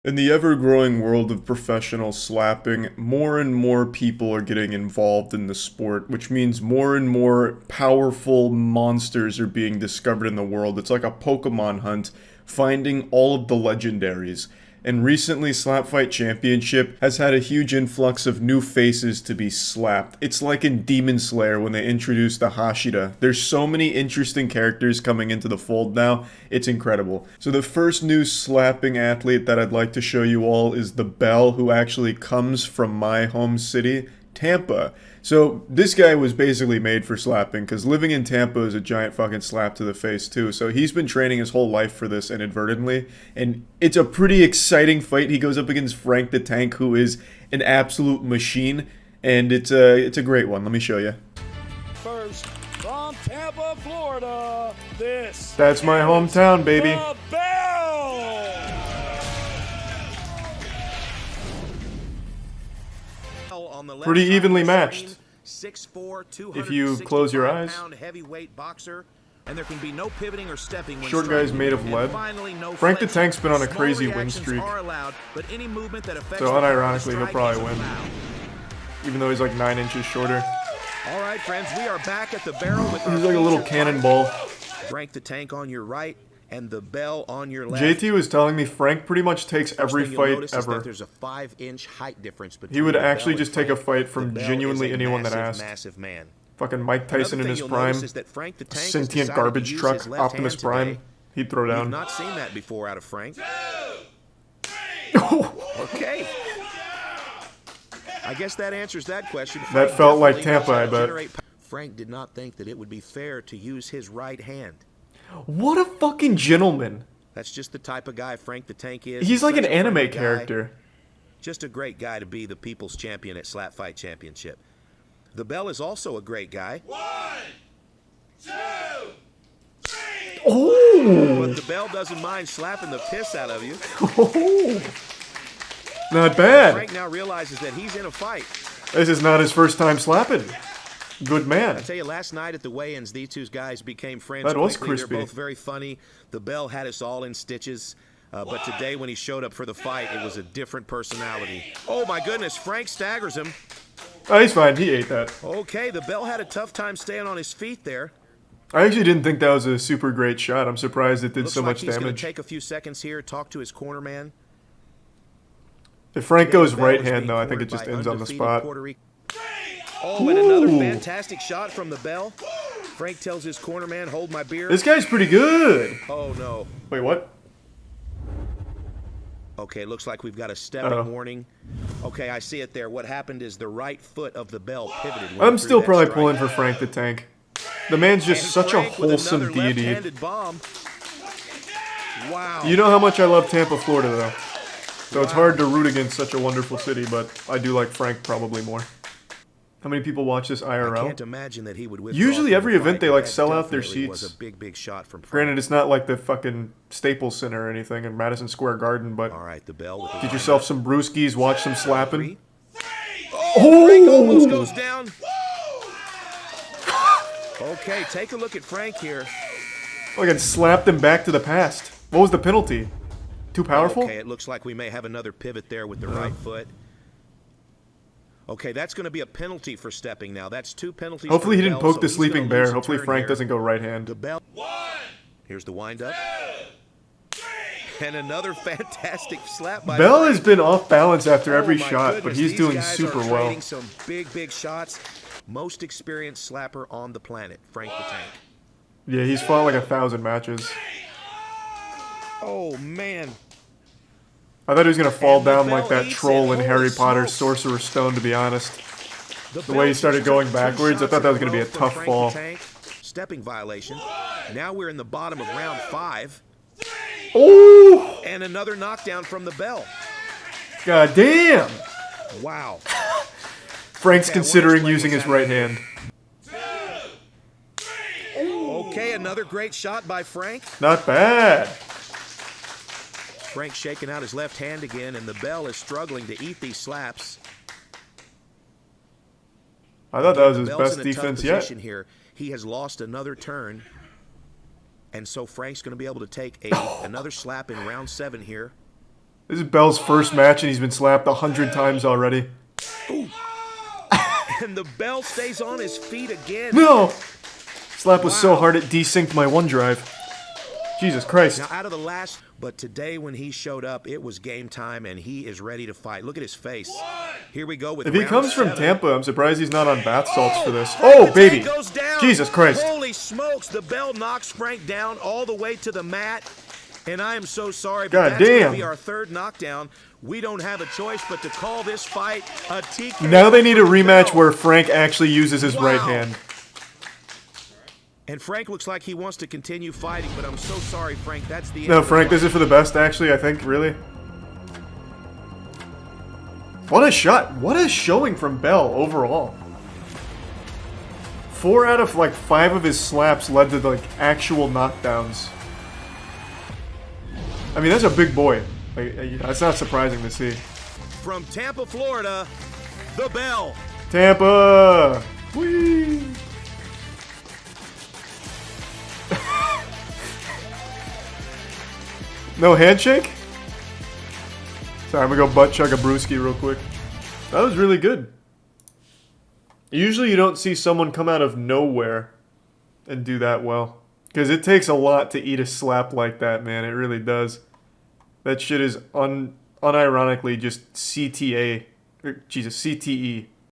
In the ever-growing world of professional slapping, more and more people are getting involved in the sport, which means more and more powerful monsters are being discovered in the world. It's like a Pokemon hunt, finding all of the legendaries. And recently, Slap Fight Championship has had a huge influx of new faces to be slapped. It's like in Demon Slayer when they introduced the Hashira. There's so many interesting characters coming into the fold now, it's incredible. So the first new slapping athlete that I'd like to show you all is the Bell, who actually comes from my home city, Tampa. So this guy was basically made for slapping because living in Tampa is a giant fucking slap to the face too. So he's been training his whole life for this inadvertently, and it's a pretty exciting fight. He goes up against Frank the Tank, who is an absolute machine, and it's a great one. Let me show you. First, from Tampa, Florida, That's my hometown, baby. the Bell. Pretty evenly matched. 6'4", If you close your eyes. Heavyweight boxer, and there can be no pivoting or stepping when Short guy's striking. made of And lead. finally, no Frank the flexing. Tank's been on a Small crazy win reactions streak. are allowed, but any movement that affects So the unironically, he'll strike probably is win. allowed. Even though he's like 9 inches shorter. All right, friends, we are back at the barrel with our He's like a little featured cannonball. Frank the Tank on your right and the Bell on your left. JT was telling me Frank pretty much takes First every thing you'll fight notice is that ever. there's a 5-inch height difference between He would the actually Bell just and take a Frank. fight The from Bell genuinely is a anyone that massive, asked. massive man. Fucking Mike Tyson Another in thing his you'll prime. notice is that Frank the Tank has Sentient decided to garbage use truck, his left Optimus hand Prime. today. He'd throw We've down. not seen that before out of Frank. Okay. I guess that answers that question. That Frank felt like definitely knows Tampa, how I to bet. generate power. Frank did not think that it would be fair to use his right hand. What a fucking gentleman. That's just the type of guy Frank the Tank is. He's like such an a friendly anime guy. character. Just a great guy to be the people's champion at Slap Fight Championship. The Bell is also a great guy. Oh! But the Bell doesn't mind slapping the piss out of you. Not bad. Frank now realizes that he's in a fight. This is not his first time slapping. Good I man. tell you, last night at the weigh-ins, these two guys became friends That was quickly. crispy. They're both very funny. The Bell had us all in stitches. But today, when he showed up for the fight, it was a different personality. Oh, my goodness. Frank staggers him. Oh, he's fine. He ate that. Okay, the Bell had a tough time staying on his feet there. I actually didn't think that was a super great shot. I'm surprised it did Looks so like much he's going damage. to take a few seconds here, talk to his corner man. If Frank goes The Bell right is hand, being though, I think it cornered just by ends on the undefeated spot. Puerto Rico. Oh, and another Ooh. fantastic shot from the Bell. Frank tells his corner man, hold my beer. This guy's pretty good. Oh, no. Wait, what? Okay, looks like we've got a stepping Uh-oh. warning. Okay, I see it there. What happened is the right foot of the Bell pivoted. when I'm he threw still that probably strike. pulling for Frank the Tank. The man's just And such a Frank with wholesome another deity. left-handed bomb. Wow. You know how much I love Tampa, Florida, though. So it's hard to root against such a wonderful city, but I do like Frank probably more. How many people watch this I IRL? can't imagine that he would withdraw Usually from every the event fight, they, but like, that sell out their definitely was seats. a big shot from Frank. Granted, it's not like the fucking Staples Center or anything in Madison Square Garden, but All right, the Bell with the get yourself some brewskis, watch some slapping. Frank almost goes down. Okay, take a look at Frank here. Like it slapped him back to the past. What was the penalty? Too powerful? Okay, it looks like we may have another pivot there with the right foot. Okay, that's going to be a penalty for stepping now. That's 2 penalties. Hopefully for he the didn't Bell, poke so the he's sleeping gonna lose bear. a Hopefully turn Frank here. doesn't go right The hand. Bell. Here's the windup. And another fantastic slap by Bell Frank. has been off balance after every Oh my shot, but goodness, he's these doing guys super are well. trading some big shots. Most experienced slapper on the planet, Frank the Tank. Yeah, he's fought like 1,000 matches. Oh man. I thought he was gonna fall And the down like Bell that eats troll it. in Harry Holy Potter smokes. Sorcerer's Stone, to be honest. The way he Bell started just going took 2 backwards, I shots thought that in was gonna be a row from tough Frank fall. the Tank. Stepping violation. Now we're in the bottom of round 5. Oh! And another knockdown from the Bell. God damn! Wow. Frank's Okay, I wanna considering explain using what's his right happening. hand. Okay, another great shot by Frank. Not bad. Frank shaking out his left hand again, and the Bell is struggling to eat these slaps. I thought that was The his Bell's best in a tough defense yet. position here. He has lost another turn. And so Frank's going to be able to take another slap in round 7 here. This is Bell's first match, and he's been slapped 100 times already. And the Bell stays on his feet again. No! Slap was so Wow. hard it desynced my OneDrive. Jesus Christ. Now, out of the last, but today when he showed up, it was game time, and he is ready to fight. Look at his face. Here we go with If he round comes from 7. Tampa, I'm surprised he's not on bath salts for this. Frank Oh, the baby. Tank goes down. Jesus Christ. Holy smokes, the Bell knocks Frank down all the way to the mat. And I am so sorry, but God that's going to damn. be our third knockdown. We don't have a choice but to call this fight a TKO. Now they need a for the rematch Bell. where Frank actually uses his right Wow. hand. And Frank looks like he wants to continue fighting, but I'm so sorry, Frank. That's the end No, of the Frank, this fight. is for the best, actually, I think, really. What a shot. What a showing from Bell overall. 4 out of, like, 5 of his slaps led to, like, actual knockdowns. I mean, that's a big boy. Like, that's not surprising to see. From Tampa, Florida, the Bell. Tampa! Whee! No handshake? Sorry, I'm gonna go butt chug a brewski real quick. That was really good. Usually you don't see someone come out of nowhere and do that well. Because it takes a lot to eat a slap like that, man. It really does. That shit is unironically just CTA. Jesus, CTE.